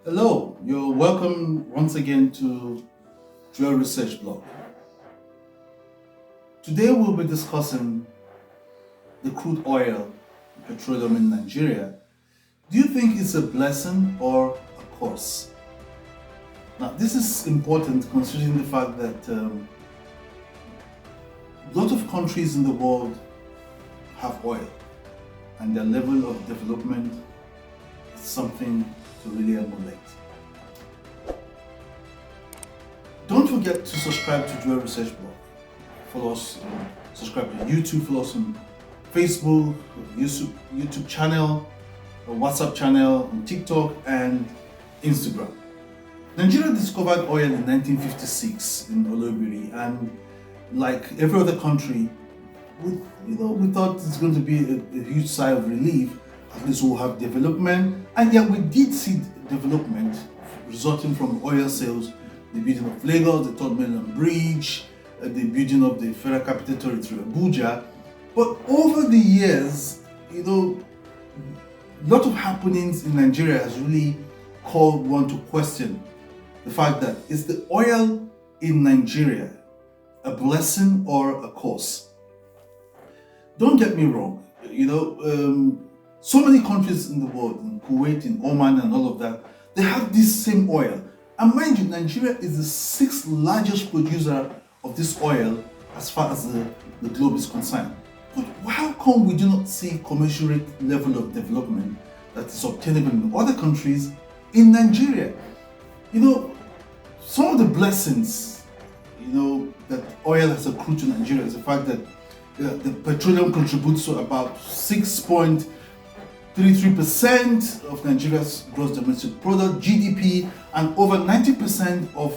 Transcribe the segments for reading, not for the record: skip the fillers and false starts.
Hello, you're welcome once again to Drill Research Blog. Today we'll be discussing the crude oil petroleum in Nigeria. Do you think it's a blessing or a curse? Now, this is important considering the fact that a lot of countries in the world have oil and their level of development is something to really emulate. Don't forget to subscribe to Dual Research Blog. Follow us, subscribe to YouTube, follow us on Facebook, YouTube channel, a WhatsApp channel, on TikTok and Instagram. Nigeria discovered oil in 1956 in Olobiri, and like every other country, we thought it's going to be a huge sigh of relief. At least we'll have development, and yet we did see development resulting from oil sales, the building of Lagos, the Third Mainland Bridge, the building of the Federal Capital Territory, Abuja. But over the years, a lot of happenings in Nigeria has really called one to question the fact that is the oil in Nigeria a blessing or a curse? Don't get me wrong, so many countries in the world, in Kuwait, in Oman, and all of that, they have this same oil. And mind you, Nigeria is the sixth largest producer of this oil as far as the globe is concerned. But how come we do not see commensurate level of development that is obtainable in other countries in Nigeria? Some of the blessings, that oil has accrued to Nigeria is the fact that the petroleum contributes to about 6.33% of Nigeria's gross domestic product, GDP, and over 90% of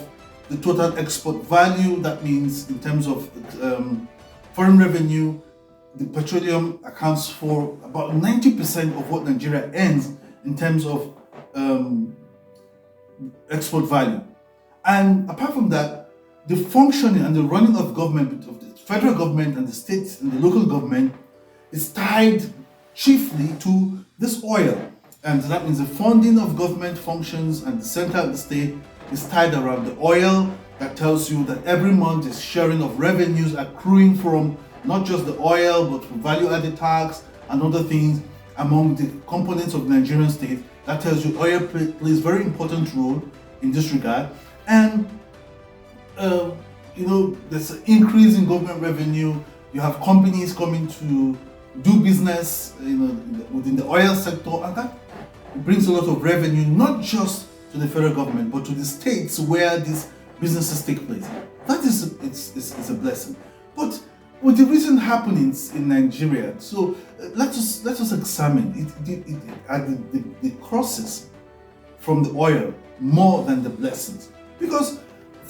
the total export value. That means in terms of foreign revenue, the petroleum accounts for about 90% of what Nigeria earns in terms of export value. And apart from that, the functioning and the running of government, of the federal government and the states and the local government, is tied chiefly to this oil. And that means the funding of government functions and the center of the state is tied around the oil. That tells you that every month is sharing of revenues accruing from not just the oil, but from value-added tax and other things among the components of the Nigerian state. That tells you oil plays a very important role in this regard. And there's an increase in government revenue. You have companies coming to do business, within the oil sector, and that brings a lot of revenue, not just to the federal government, but to the states where these businesses take place. That is it's a blessing. But with the recent happenings in Nigeria, so let us examine the crosses from the oil more than the blessings, because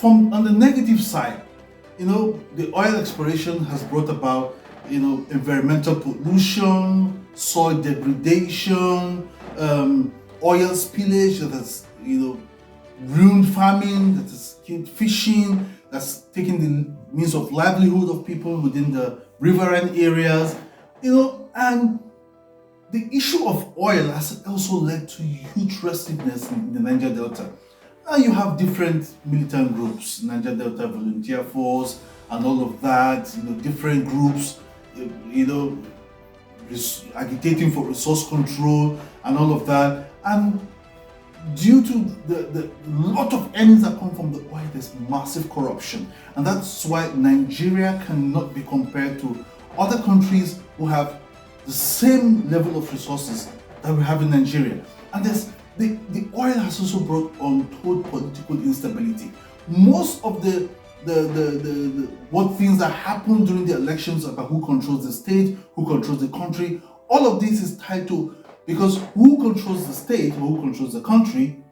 on the negative side, the oil exploration has brought about environmental pollution, soil degradation, oil spillage that has ruined farming, that has killed fishing, that's taken the means of livelihood of people within the riverine areas, and the issue of oil has also led to huge restlessness in the Niger Delta. Now you have different militant groups, Niger Delta Volunteer Force and all of that, different groups, agitating for resource control and all of that. And due to the lot of earnings that come from the oil, there's massive corruption. And that's why Nigeria cannot be compared to other countries who have the same level of resources that we have in Nigeria. And the oil has also brought untold political instability. Most of the what things that happen during the elections about who controls the state, who controls the country, all of this is tied to, because who controls the state or who controls the country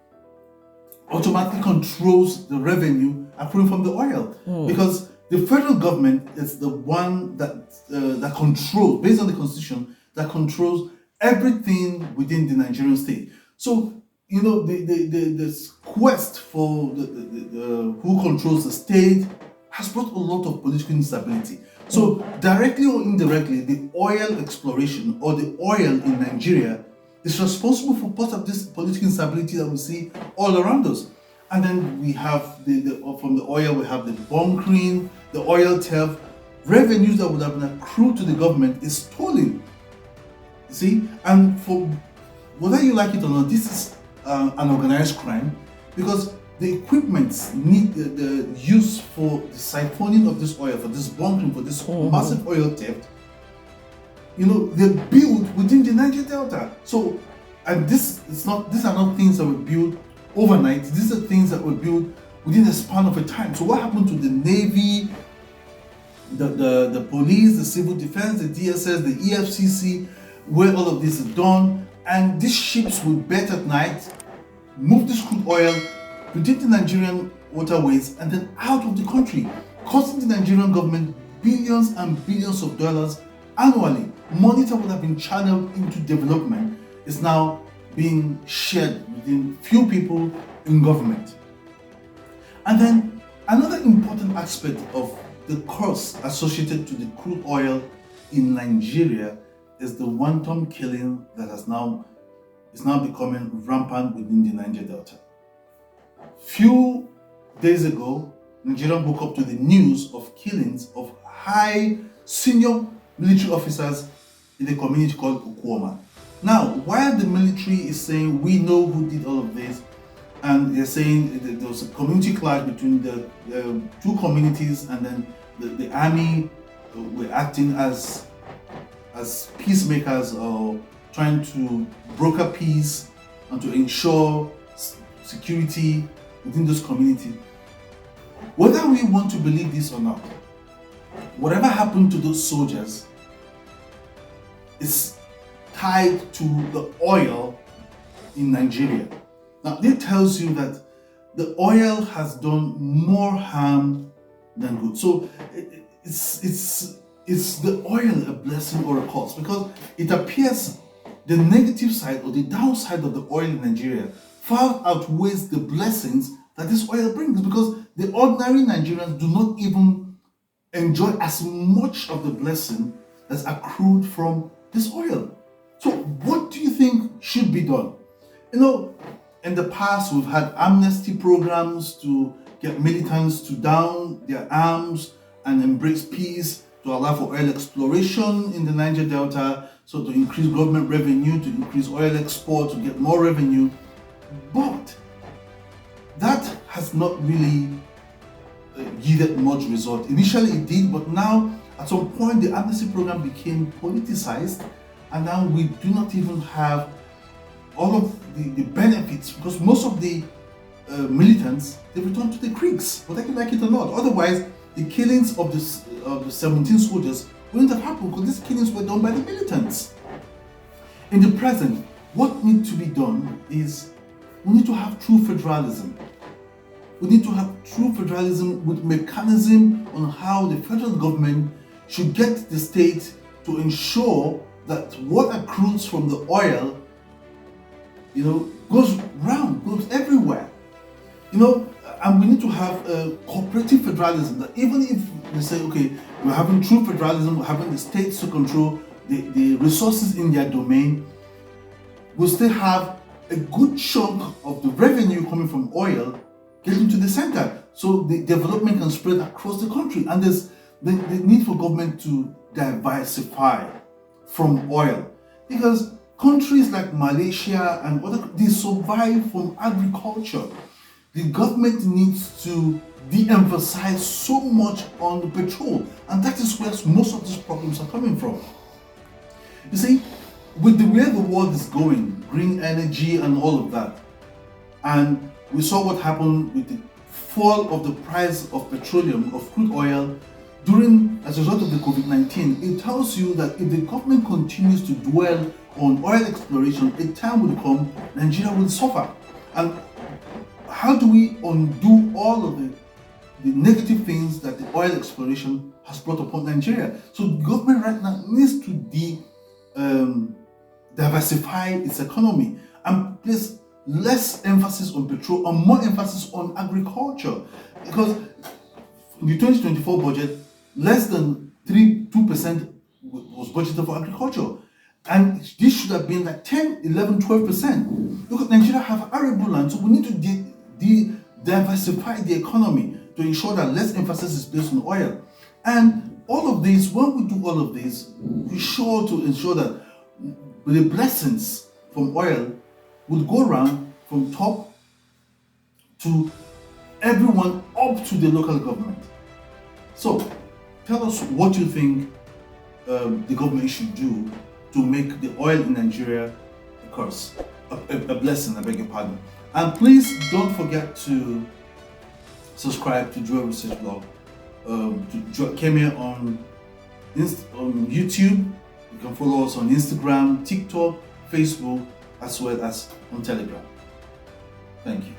automatically controls the revenue accruing from the oil. Because the federal government is the one that controls, based on the constitution, that controls everything within the Nigerian state. So this quest for the who controls the state has brought a lot of political instability. So directly or indirectly, the oil exploration or the oil in Nigeria is responsible for part of this political instability that we see all around us. And then we have from the oil, we have the bunkering, the oil theft, revenues that would have been accrued to the government is stolen. You see, and for whether you like it or not, this is an organized crime because the equipment need the use for the siphoning of this oil, for this bunkering, for this massive oil theft. They're built within the Niger Delta. So, and these are not things that were built overnight. These are things that were built within the span of a time. So, what happened to the Navy, the police, the civil defense, the DSS, the EFCC, where all of this is done? And these ships will bet at night, move this crude oil within the Nigerian waterways and then out of the country, costing the Nigerian government billions and billions of dollars annually. Money that would have been channeled into development is now being shared within few people in government. And then another important aspect of the cost associated to the crude oil in Nigeria is the wanton killing that is now becoming rampant within the Niger Delta. Few days ago, Nigeria woke up to the news of killings of high senior military officers in a community called Ukuoma. Now, while the military is saying we know who did all of this, and they're saying there was a community clash between the two communities, and then the army were acting as peacemakers or trying to broker peace and to ensure security within those communities. Whether we want to believe this or not, whatever happened to those soldiers is tied to the oil in Nigeria. Now, this tells you that the oil has done more harm than good. So is the oil a blessing or a curse? Because it appears the negative side or the downside of the oil in Nigeria far outweighs the blessings that this oil brings, because the ordinary Nigerians do not even enjoy as much of the blessing that's accrued from this oil. So what do you think should be done? In the past, we've had amnesty programs to get militants to down their arms and embrace peace, to allow for oil exploration in the Niger Delta, so to increase government revenue, to increase oil export, to get more revenue. But that has not really yielded much result. Initially it did, but now at some point the amnesty program became politicized, and now we do not even have all of the benefits, because most of the militants, they returned to the creeks, whether you like it or not. Otherwise, the killings of the 17 soldiers wouldn't have happened, because these killings were done by the militants. In the present, what needs to be done is we need to have true federalism. We need to have true federalism with mechanism on how the federal government should get the state to ensure that what accrues from the oil, goes round, goes everywhere. And we need to have a cooperative federalism, that even if we say, okay, we're having true federalism, we're having the states to control the resources in their domain, we'll still have a good chunk of the revenue coming from oil getting to the center, so the development can spread across the country. And there's the need for government to diversify from oil, because countries like Malaysia and other, they survive from agriculture. The government needs to de-emphasize so much on the petrol, and that is where most of these problems are coming from. You see, with the way the world is going, green energy and all of that, and we saw what happened with the fall of the price of petroleum, of crude oil, as a result of the COVID-19, it tells you that if the government continues to dwell on oil exploration, a time will come Nigeria will suffer. And how do we undo all of the negative things that the oil exploration has brought upon Nigeria? So the government right now needs to diversify its economy and place less emphasis on petrol and more emphasis on agriculture. Because in the 2024 budget, less than 2% was budgeted for agriculture. And this should have been like 10, 11, 12%. Look at Nigeria have arable land, so we need to diversify the economy to ensure that less emphasis is placed on oil. And all of this, when we do all of this, we're sure to ensure that the blessings from oil would go around from top to everyone up to the local government. So, tell us what you think the government should do to make the oil in Nigeria a curse, a blessing, I beg your pardon. And please don't forget to subscribe to Joel Research Blog. Came here on YouTube. You can follow us on Instagram, TikTok, Facebook, as well as on Telegram. Thank you.